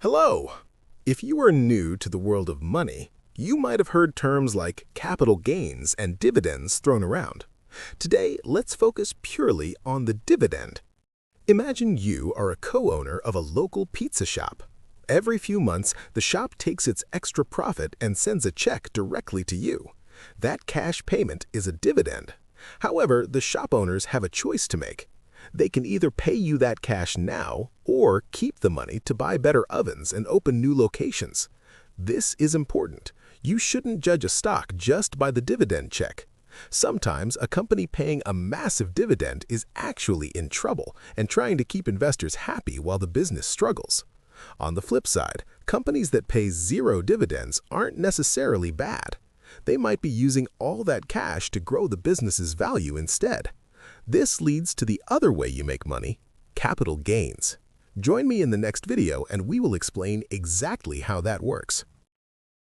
Hello! If you are new to the world of money, you might have heard terms like capital gains and dividends thrown around. Today, let's focus purely on the dividend. Imagine you are a co-owner of a local pizza shop. Every few months, the shop takes its extra profit and sends a check directly to you. That cash payment is a dividend. However, the shop owners have a choice to make. They can either pay you that cash now or keep the money to buy better ovens and open new locations. This is important. You shouldn't judge a stock just by the dividend check. Sometimes a company paying a massive dividend is actually in trouble and trying to keep investors happy while the business struggles. On the flip side, companies that pay zero dividends aren't necessarily bad. They might be using all that cash to grow the business's value instead. This leads to the other way you make money, capital gains. Join me in the next video and we will explain exactly how that works.